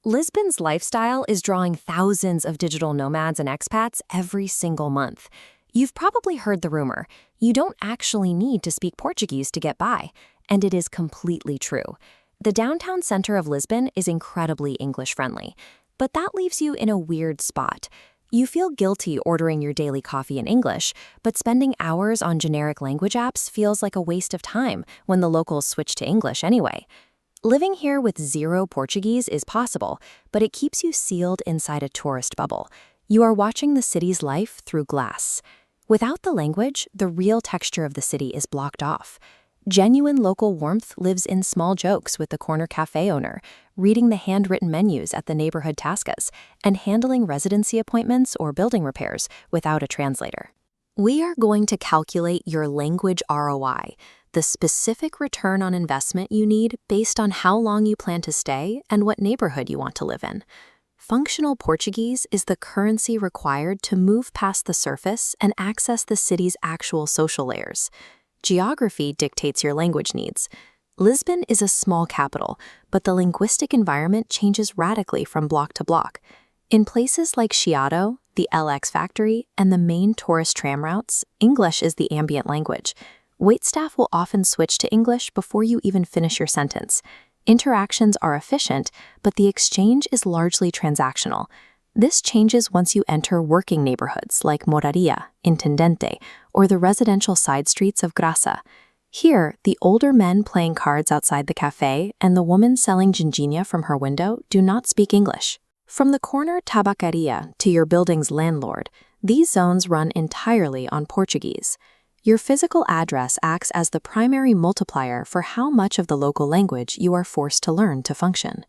Lisbon's lifestyle is drawing thousands of digital nomads and expats every single month. You've probably heard the rumor, you don't actually need to speak Portuguese to get by, and it is completely true. The downtown center of Lisbon is incredibly English-friendly, but that leaves you in a weird spot. You feel guilty ordering your daily coffee in English, but spending hours on generic language apps feels like a waste of time when the locals switch to English anyway. Living here with zero Portuguese is possible, but it keeps you sealed inside a tourist bubble. You are watching the city's life through glass. Without the language, the real texture of the city is blocked off. Genuine local warmth lives in small jokes with the corner cafe owner, reading the handwritten menus at the neighborhood tascas, and handling residency appointments or building repairs without a translator. We are going to calculate your language ROI, the specific return on investment you need based on how long you plan to stay and what neighborhood you want to live in. Functional Portuguese is the currency required to move past the surface and access the city's actual social layers. Geography dictates your language needs. Lisbon is a small capital, but the linguistic environment changes radically from block to block. In places like Chiado, the LX factory, and the main tourist tram routes, English is the ambient language. Waitstaff will often switch to English before you even finish your sentence. Interactions are efficient, but the exchange is largely transactional. This changes once you enter working neighborhoods like Mouraria, Intendente, or the residential side streets of Graça. Here, the older men playing cards outside the cafe and the woman selling ginginha from her window do not speak English. From the corner tabacaria to your building's landlord, these zones run entirely on Portuguese. Your physical address acts as the primary multiplier for how much of the local language you are forced to learn to function.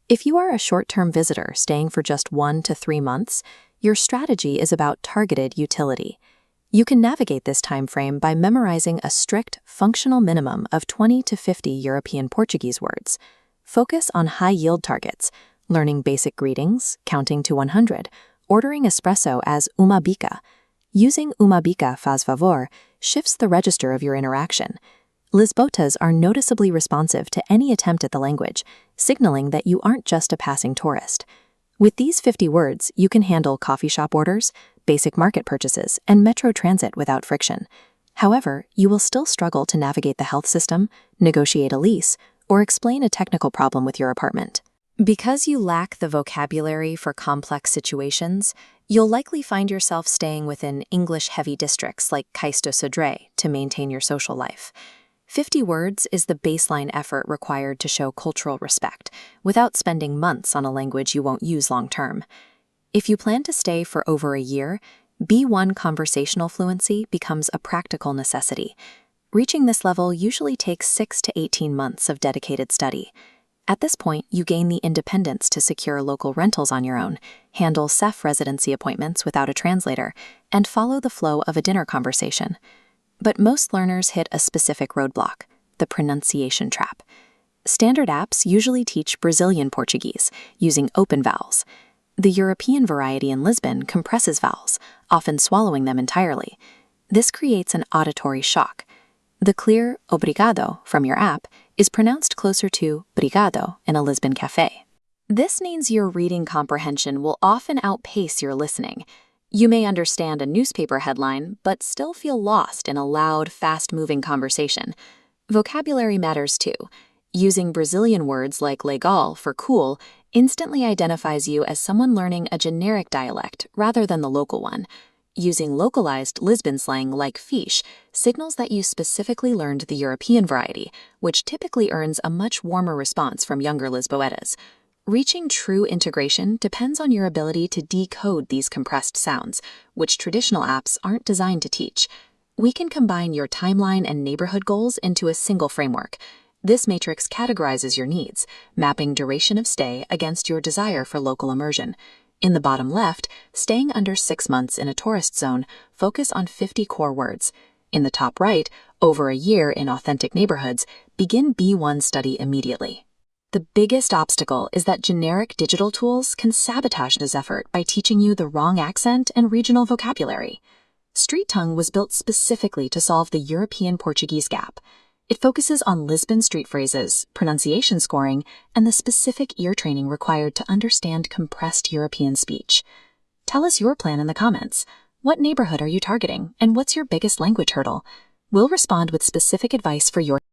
If you are a short-term visitor staying for just 1 to 3 months, your strategy is about targeted utility. You can navigate this time frame by memorizing a strict functional minimum of 20 to 50 European Portuguese words. Focus on high-yield targets, learning basic greetings, counting to 100, ordering espresso as uma bica. Using uma bica faz favor shifts the register of your interaction. Lisbotas are noticeably responsive to any attempt at the language, signaling that you aren't just a passing tourist. With these 50 words, you can handle coffee shop orders, basic market purchases, and metro transit without friction. However, you will still struggle to navigate the health system, negotiate a lease, or explain a technical problem with your apartment. Because you lack the vocabulary for complex situations, you'll likely find yourself staying within English-heavy districts like Caisto Sodré to maintain your social life. 50 words is the baseline effort required to show cultural respect, without spending months on a language you won't use long-term. If you plan to stay for over a year, B1 conversational fluency becomes a practical necessity. Reaching this level usually takes 6 to 18 months of dedicated study. At this point, you gain the independence to secure local rentals on your own, handle CEF residency appointments without a translator, and follow the flow of a dinner conversation. But most learners hit a specific roadblock, the pronunciation trap. Standard apps usually teach Brazilian Portuguese, using open vowels. The European variety in Lisbon compresses vowels, often swallowing them entirely. This creates an auditory shock. The clear obrigado from your app is pronounced closer to brigado in a Lisbon cafe. This means your reading comprehension will often outpace your listening. You may understand a newspaper headline, but still feel lost in a loud, fast-moving conversation. Vocabulary matters too. Using Brazilian words like legal for cool instantly identifies you as someone learning a generic dialect rather than the local one. Using localized Lisbon slang like fiche signals that you specifically learned the European variety, which typically earns a much warmer response from younger Lisboetas. Reaching true integration depends on your ability to decode these compressed sounds, which traditional apps aren't designed to teach. We can combine your timeline and neighborhood goals into a single framework. This matrix categorizes your needs, mapping duration of stay against your desire for local immersion. In the bottom left, staying under 6 months in a tourist zone, focus on 50 core words. In the top right, over a year in authentic neighborhoods, begin B1 study immediately. The biggest obstacle is that generic digital tools can sabotage this effort by teaching you the wrong accent and regional vocabulary. Street Tongue was built specifically to solve the European Portuguese gap. It focuses on Lisbon street phrases, pronunciation scoring, and the specific ear training required to understand compressed European speech. Tell us your plan in the comments. What neighborhood are you targeting, and what's your biggest language hurdle? We'll respond with specific advice for your